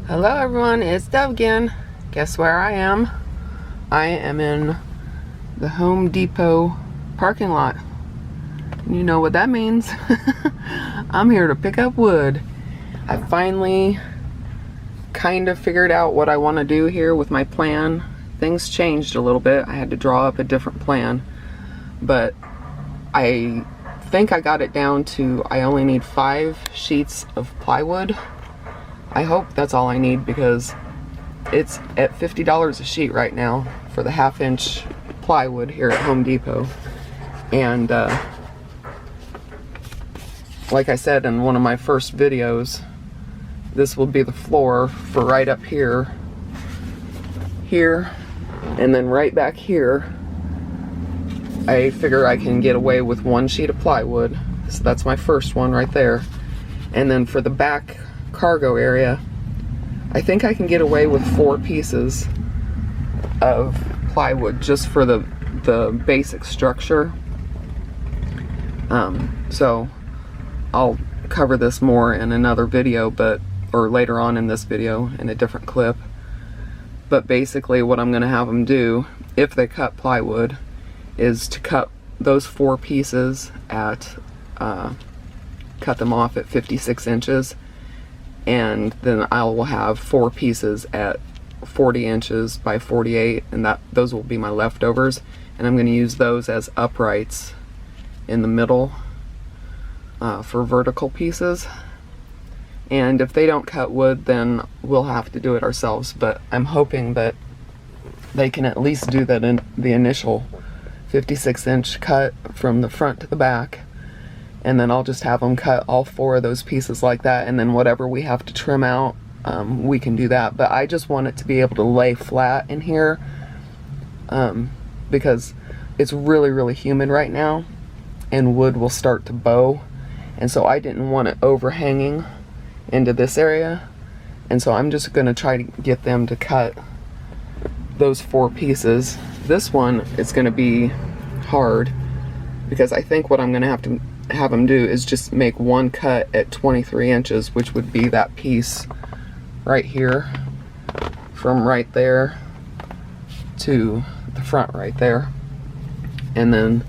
Hello everyone, it's Deb again. Guess where I am? I am in the Home Depot parking lot. You know what that means. I'm here to pick up wood. I finally kind of figured out what I want to do here with my plan. Things changed a little bit. I had to draw up a different plan, but I think I got it down to I only need 5 sheets of plywood. I hope that's all I need because it's at $50 a sheet right now for the 1/2-inch plywood here at Home Depot. And like I said in one of my first videos, this will be the floor for right up here, and then right back here. I figure I can get away with 1 sheet of plywood, so that's my first one right there. And then for the back cargo area, I think I can get away with 4 pieces of plywood just for the basic structure. So I'll cover this more in another video, or later on in this video in a different clip. But basically what I'm going to have them do, if they cut plywood, is to cut those 4 pieces at cut them off at 56 inches, and then I will have 4 pieces at 40 inches by 48, and those will be my leftovers, and I'm going to use those as uprights in the middle for vertical pieces. And if they don't cut wood, then we'll have to do it ourselves, but I'm hoping that they can at least do that in the initial 56-inch cut from the front to the back, and then I'll just have them cut all 4 of those pieces like that, and then whatever we have to trim out, we can do that. But I just want it to be able to lay flat in here because it's really humid right now and wood will start to bow, and so I didn't want it overhanging into this area, and so I'm just going to try to get them to cut those 4 pieces. This one is going to be hard because I think what I'm going to have them do is just make 1 cut at 23 inches, which would be that piece right here, from right there to the front right there. And then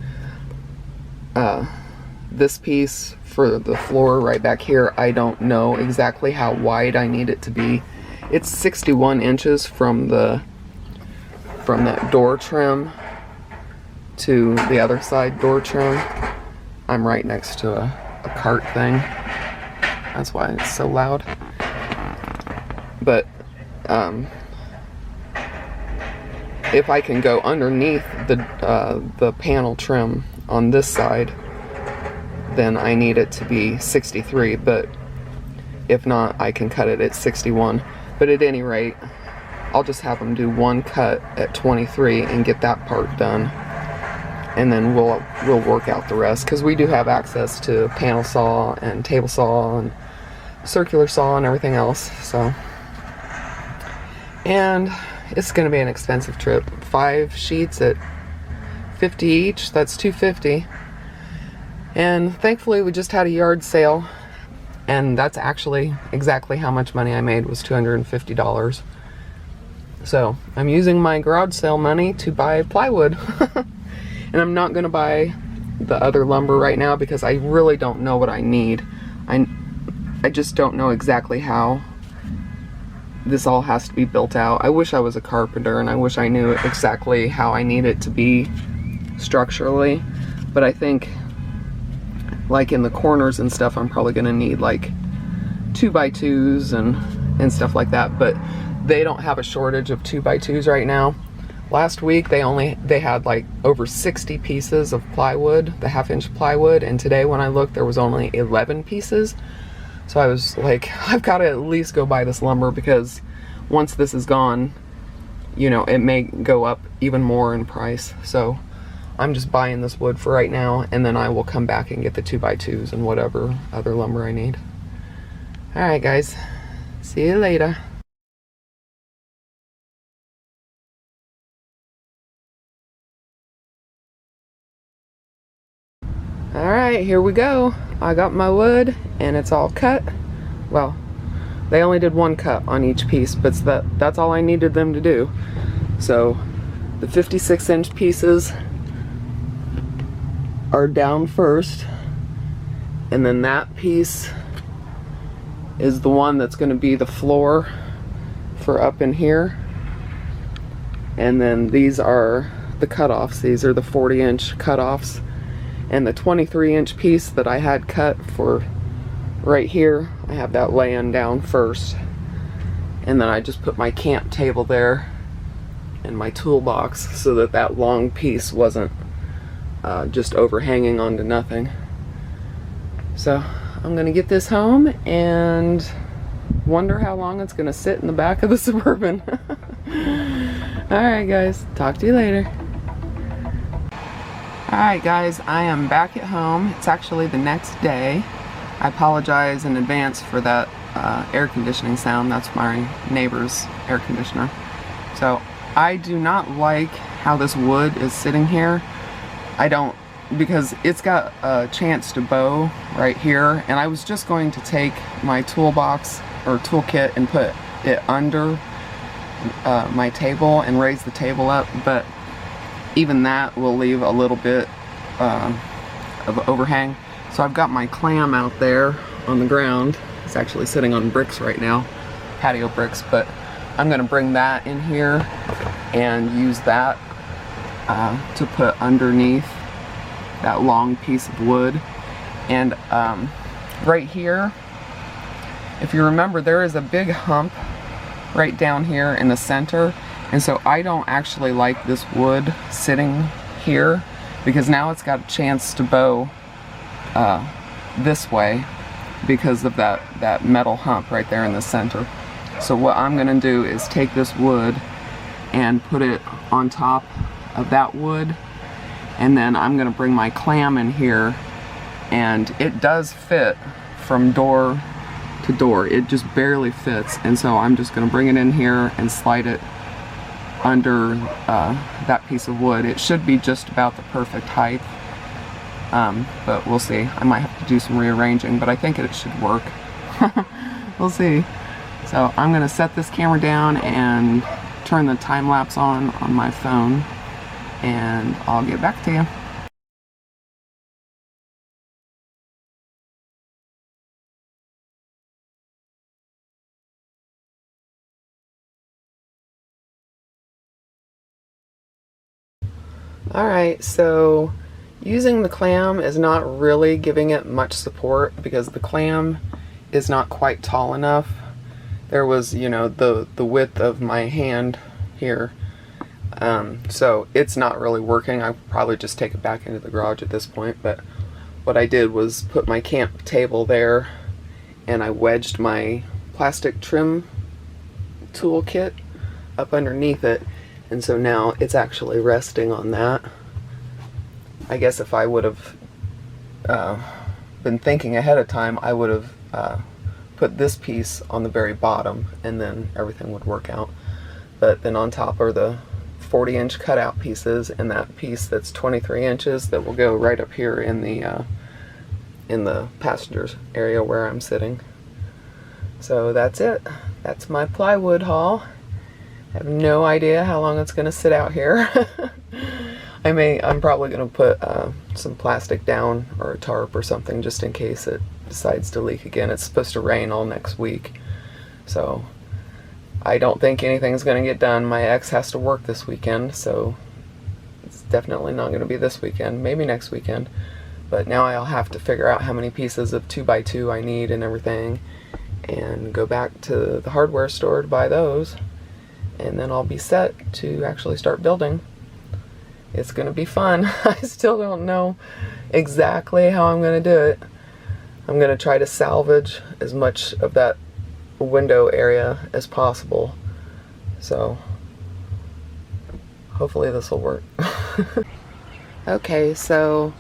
this piece for the floor right back here, I don't know exactly how wide I need it to be. It's 61 inches from that door trim to the other side door trim. I'm right next to a cart thing. That's why it's so loud. But if I can go underneath the panel trim on this side, then I need it to be 63. But if not, I can cut it at 61. But at any rate, I'll just have them do 1 cut at 23 and get that part done, and then we'll work out the rest, because we do have access to panel saw and table saw and circular saw and everything else. So, and it's going to be an expensive trip. 5 sheets at $50 each, that's $250. And thankfully we just had a yard sale, and that's actually exactly how much money I made, was $250. So I'm using my garage sale money to buy plywood. And I'm not going to buy the other lumber right now because I really don't know what I need. I just don't know exactly how this all has to be built out. I wish I was a carpenter and I wish I knew exactly how I need it to be structurally. But I think, like in the corners and stuff, I'm probably going to need like 2x2s and stuff like that. But they don't have a shortage of 2x2s right now. Last week they had like over 60 pieces of plywood, the 1/2-inch plywood, and today when I looked there was only 11 pieces. So I was like, I've got to at least go buy this lumber, because once this is gone, you know, it may go up even more in price. So I'm just buying this wood for right now, and then I will come back and get the 2x2s and whatever other lumber I need. Alright guys, see you later. Alright, here we go. I got my wood and it's all cut. Well, They only did one cut on each piece, but that's all I needed them to do. So the 56-inch pieces are down first, and then that piece is the one that's going to be the floor for up in here. And then these are the cutoffs. These are the 40-inch cutoffs. And the 23-inch piece that I had cut for right here, I have that laying down first. And then I just put my camp table there and my toolbox so that that long piece wasn't just overhanging onto nothing. So I'm gonna get this home and wonder how long it's gonna sit in the back of the Suburban. Alright guys, talk to you later. Alright guys, I am back at home. It's actually the next day. I apologize in advance for that air conditioning sound. That's my neighbor's air conditioner. So I do not like how this wood is sitting here. I don't, because it's got a chance to bow right here, and I was just going to take my toolbox or toolkit and put it under my table and raise the table up, but even that will leave a little bit of overhang. So I've got my clam out there on the ground. It's actually sitting on bricks right now, patio bricks, but I'm gonna bring that in here and use that to put underneath that long piece of wood. And right here, if you remember, there is a big hump right down here in the center, and so I don't actually like this wood sitting here because now it's got a chance to bow this way because of that metal hump right there in the center. So what I'm gonna do is take this wood and put it on top of that wood, and then I'm gonna bring my clam in here, and it does fit from door to door. It just barely fits, and so I'm just gonna bring it in here and slide it under that piece of wood. It should be just about the perfect height, but we'll see. I might have to do some rearranging, but I think it should work. We'll see. So I'm gonna set this camera down and turn the time lapse on my phone, and I'll get back to you. Alright, so using the clam is not really giving it much support because the clam is not quite tall enough. There was, you know, the width of my hand here. So it's not really working. I'll probably just take it back into the garage at this point, but what I did was put my camp table there, and I wedged my plastic trim toolkit up underneath it, and so now it's actually resting on that. I guess if I would have been thinking ahead of time, I would have put this piece on the very bottom, and then everything would work out. But then on top are the 40-inch cutout pieces, and that piece that's 23 inches that will go right up here in the passenger's area where I'm sitting. So that's it. That's my plywood haul. I have no idea how long it's going to sit out here. I'm probably going to put some plastic down or a tarp or something just in case it decides to leak again. It's supposed to rain all next week, so I don't think anything's going to get done. My ex has to work this weekend, so it's definitely not going to be this weekend. Maybe next weekend. But now I'll have to figure out how many pieces of 2x2 I need and everything, and go back to the hardware store to buy those, and then I'll be set to actually start building. It's going to be fun. I still don't know exactly how I'm going to do it. I'm going to try to salvage as much of that window area as possible. So hopefully this will work. Okay, so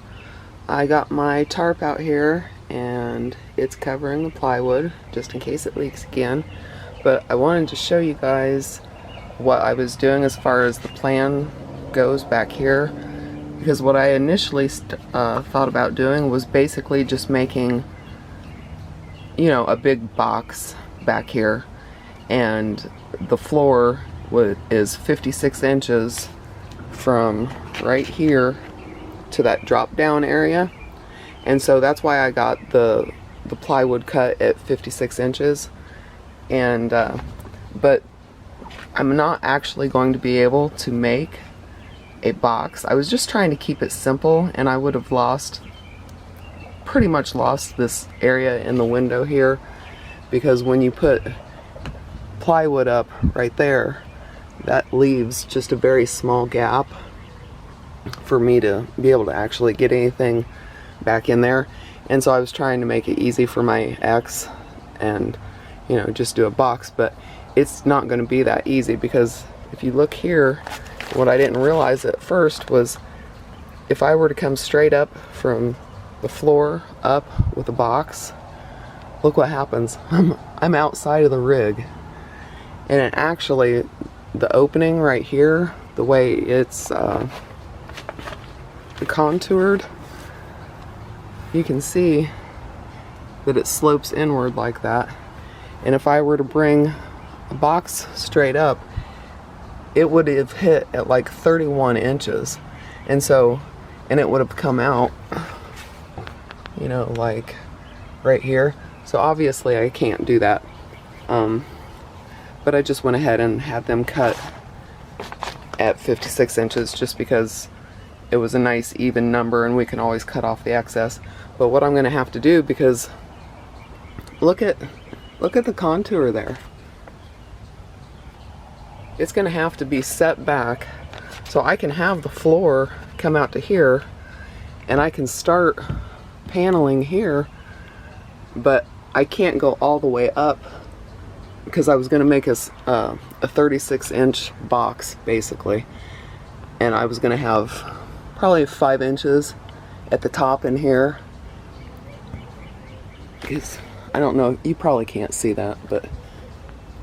I got my tarp out here and it's covering the plywood just in case it leaks again. But I wanted to show you guys what I was doing as far as the plan goes back here, because what I initially thought about doing was basically just making, you know, a big box back here, and the floor is 56 inches from right here to that drop down area. And so that's why I got the plywood cut at 56 inches. And but I'm not actually going to be able to make a box. I was just trying to keep it simple, and I would have pretty much lost this area in the window here, because when you put plywood up right there, that leaves just a very small gap for me to be able to actually get anything back in there. And so I was trying to make it easy for my ex and, you know, just do a box, but it's not going to be that easy, because if you look here, what I didn't realize at first was if I were to come straight up from the floor up with a box, look what happens. I'm outside of the rig, and it actually, the opening right here, the way it's contoured, you can see that it slopes inward like that. And if I were to bring a box straight up, it would have hit at like 31 inches. And so, and it would have come out, you know, like right here. So obviously I can't do that. But I just went ahead and had them cut at 56 inches just because it was a nice even number and we can always cut off the excess. But what I'm going to have to do, because look at the contour there. It's going to have to be set back so I can have the floor come out to here, and I can start paneling here, but I can't go all the way up because I was going to make a 36-inch box basically, and I was going to have probably 5 inches at the top in here. Because I don't know, you probably can't see that, but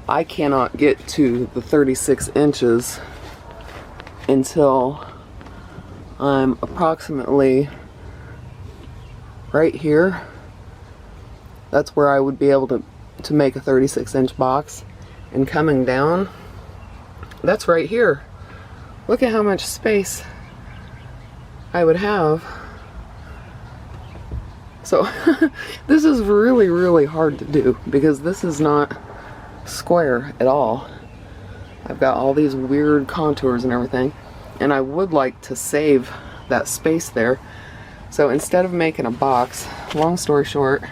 I cannot get to the 36 inches until I'm approximately right here. That's where I would be able to make a 36-inch box. And coming down, that's right here. Look at how much space I would have. So this is really, really hard to do because this is not square at all. I've got all these weird contours and everything, and I would like to save that space there. So instead of making a box, long story short,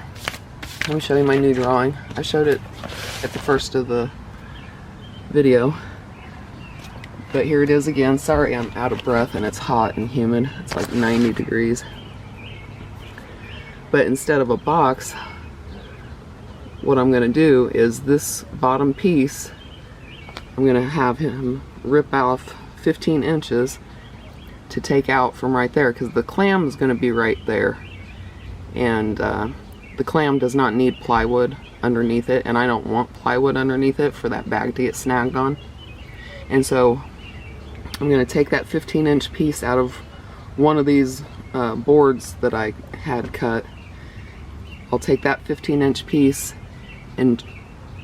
let me show you my new drawing. I showed it at the first of the video, but here it is again. Sorry, I'm out of breath and it's hot and humid. It's like 90 degrees. But instead of a box, what I'm going to do is this bottom piece, I'm going to have him rip off 15 inches to take out from right there, because the clam is going to be right there. And the clam does not need plywood underneath it, and I don't want plywood underneath it for that bag to get snagged on. And so I'm going to take that 15-inch piece out of one of these boards that I had cut. I'll take that 15-inch piece and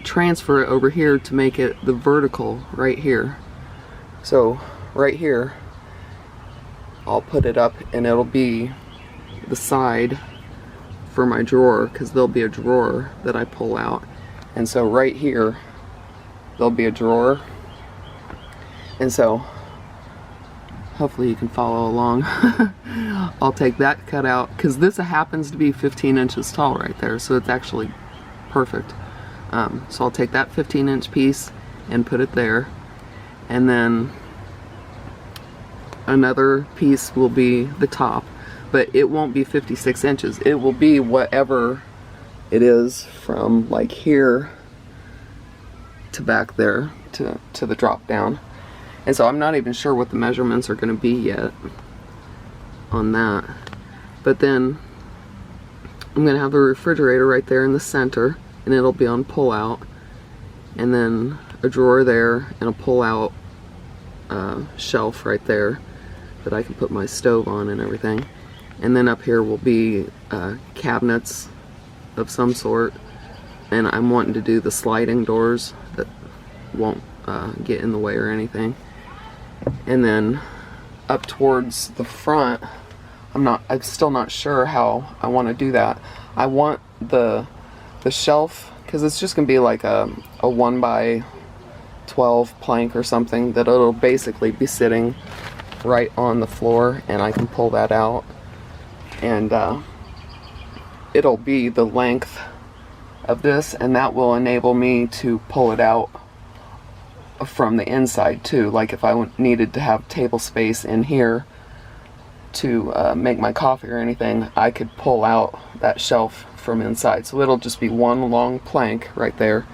transfer it over here to make it the vertical right here. So right here, I'll put it up and it'll be the side for my drawer, because there'll be a drawer that I pull out. And so right here, there'll be a drawer. And so hopefully you can follow along. I'll take that cut out, because this happens to be 15 inches tall right there, so it's actually perfect. So I'll take that 15-inch piece and put it there, and then another piece will be the top, but it won't be 56 inches. It will be whatever it is from like here to back there to the drop down. And so I'm not even sure what the measurements are going to be yet on that. But then I'm going to have the refrigerator right there in the center, and it'll be on pull out, and then a drawer there and a pull out shelf right there that I can put my stove on and everything. And then up here will be cabinets of some sort and I'm wanting to do the sliding doors that won't get in the way or anything. And then up towards the front, I'm still not sure how I want to do that. I want the shelf, because it's just gonna be like a 1 by 12 plank or something, that it'll basically be sitting right on the floor, and I can pull that out, and it'll be the length of this, and that will enable me to pull it out from the inside too. Like if I needed to have table space in here to make my coffee or anything, I could pull out that shelf from inside. So it'll just be one long plank right there,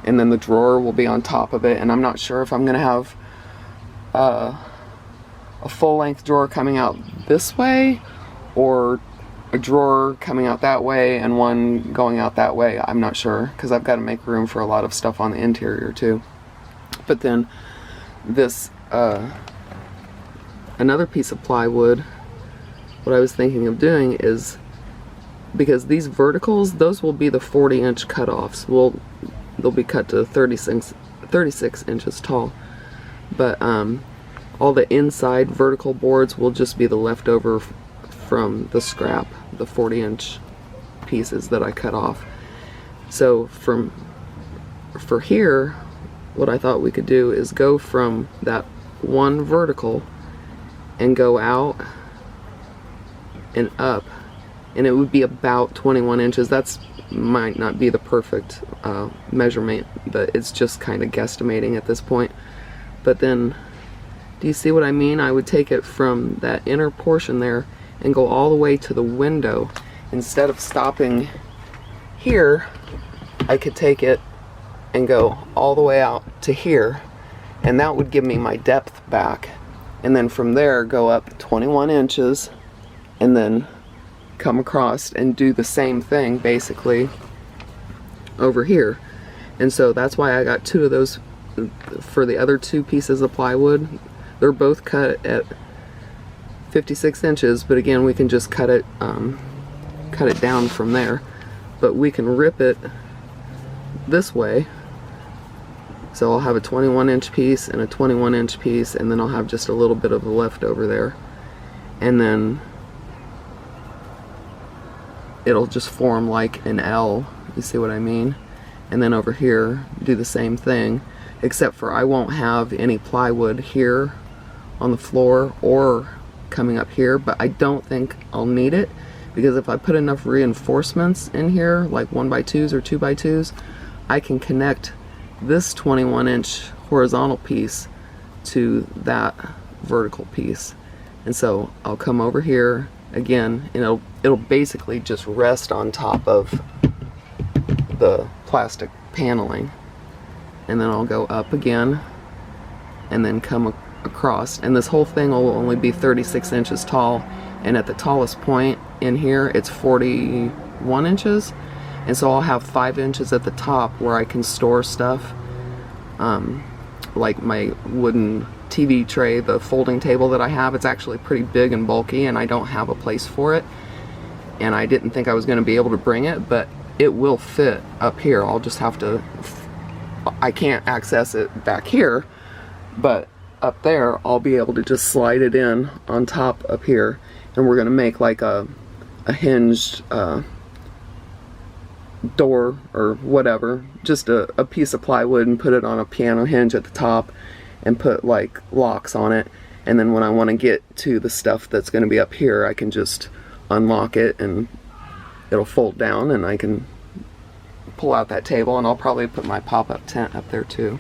and then the drawer will be on top of it. And I'm not sure if I'm gonna have a full-length drawer coming out this way, or a drawer coming out that way and one going out that way. I'm not sure, because I've got to make room for a lot of stuff on the interior too. But then this another piece of plywood, what I was thinking of doing is, because these verticals, those will be the 40-inch cutoffs. They'll be cut to 36 inches tall. But all the inside vertical boards will just be the leftover from the scrap, the 40-inch pieces that I cut off. So for here, what I thought we could do is go from that one vertical and go out and up, and it would be about 21 inches. That's might not be the perfect measurement, but it's just kind of guesstimating at this point. But then, do you see what I mean? I would take it from that inner portion there and go all the way to the window. Instead of stopping here, I could take it and go all the way out to here, and that would give me my depth back. And then from there, go up 21 inches, and then come across and do the same thing basically over here. And so that's why I got two of those for the other two pieces of plywood. They're both cut at 56 inches, but again, we can just cut it down from there. But we can rip it this way. So I'll have a 21-inch piece and a 21-inch piece, and then I'll have just a little bit of a leftover there. And then it'll just form like an L, you see what I mean? And then over here, do the same thing, except for I won't have any plywood here on the floor or coming up here, but I don't think I'll need it, because if I put enough reinforcements in here, like 1x2s or 2x2s, I can connect this 21-inch horizontal piece to that vertical piece. And so I'll come over here again, and it'll basically just rest on top of the plastic paneling, and then I'll go up again and then come across, and this whole thing will only be 36 inches tall, and at the tallest point in here it's 41 inches, and so I'll have 5 inches at the top where I can store stuff, like my wooden TV tray, the folding table that I have. It's actually pretty big and bulky, and I don't have a place for it, and I didn't think I was going to be able to bring it, but it will fit up here. I'll just have to, I can't access it back here, but up there I'll be able to just slide it in on top up here, and we're going to make like a hinged door or whatever, just a piece of plywood, and put it on a piano hinge at the top and put like locks on it, and then when I want to get to the stuff that's going to be up here, I can just unlock it and it'll fold down, and I can pull out that table, and I'll probably put my pop-up tent up there too.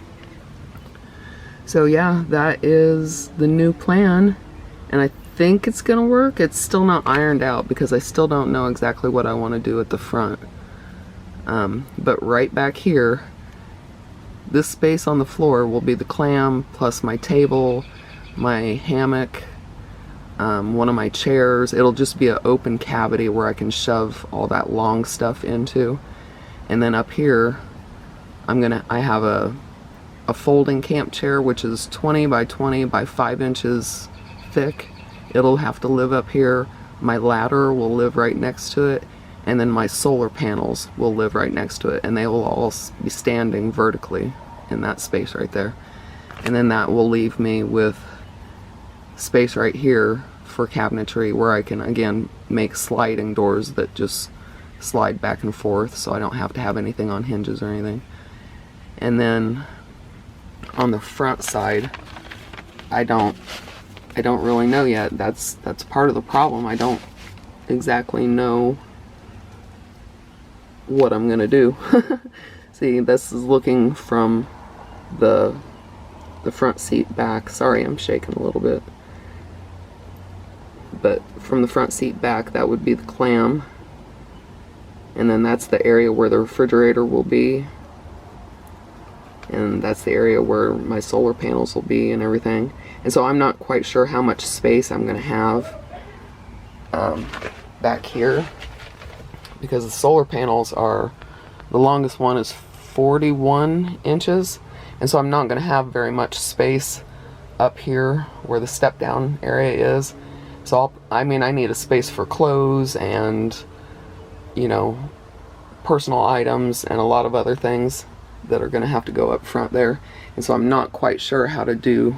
So yeah, that is the new plan, and I think it's gonna work. It's still not ironed out because I still don't know exactly what I want to do at the front. But right back here, this space on the floor will be the clam plus my table, my hammock, one of my chairs. It'll just be an open cavity where I can shove all that long stuff into. And then up here, I have a folding camp chair, which is 20 by 20 by 5 inches thick. It'll have to live up here. My ladder will live right next to it. and then my solar panels will live right next to it, and they will all be standing vertically in that space right there. And then that will leave me with space right here for cabinetry, where I can again make sliding doors that just slide back and forth, so I don't have to have anything on hinges or anything. And then on the front side, I don't really know yet. That's part of the problem. I don't exactly know what I'm gonna do. See, this is looking from the front seat back. Sorry, I'm shaking a little bit. But from the front seat back, that would be the clam. And then that's the area where the refrigerator will be. And that's the area where my solar panels will be and everything. And so I'm not quite sure how much space I'm gonna have back here, because the solar panels are, the longest one is 41 inches, and so I'm not going to have very much space up here where the step down area is. So I need a space for clothes and, you know, personal items and a lot of other things that are going to have to go up front there. And so I'm not quite sure how to do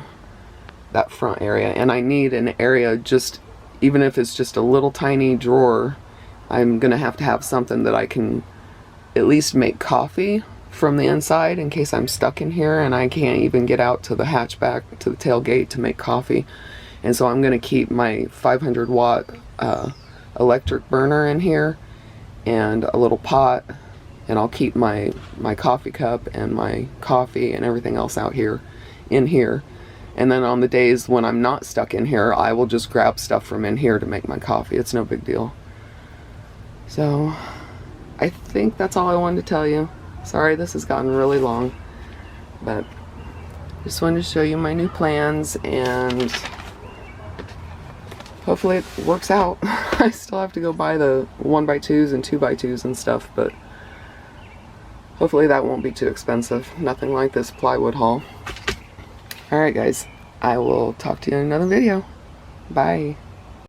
that front area, and I need an area, just even if it's just a little tiny drawer, I'm gonna have to have something that I can at least make coffee from the inside in case I'm stuck in here and I can't even get out to the hatchback, to the tailgate to make coffee. And so I'm gonna keep my 500 watt electric burner in here and a little pot, and I'll keep my coffee cup and my coffee and everything else out here, in here. And then on the days when I'm not stuck in here, I will just grab stuff from in here to make my coffee. It's no big deal. So I think that's all I wanted to tell you. Sorry this has gotten really long, but just wanted to show you my new plans, and hopefully it works out. I still have to go buy the 1x2s and 2x2s and stuff, but hopefully that won't be too expensive. Nothing like this plywood haul. Alright guys, I will talk to you in another video. Bye.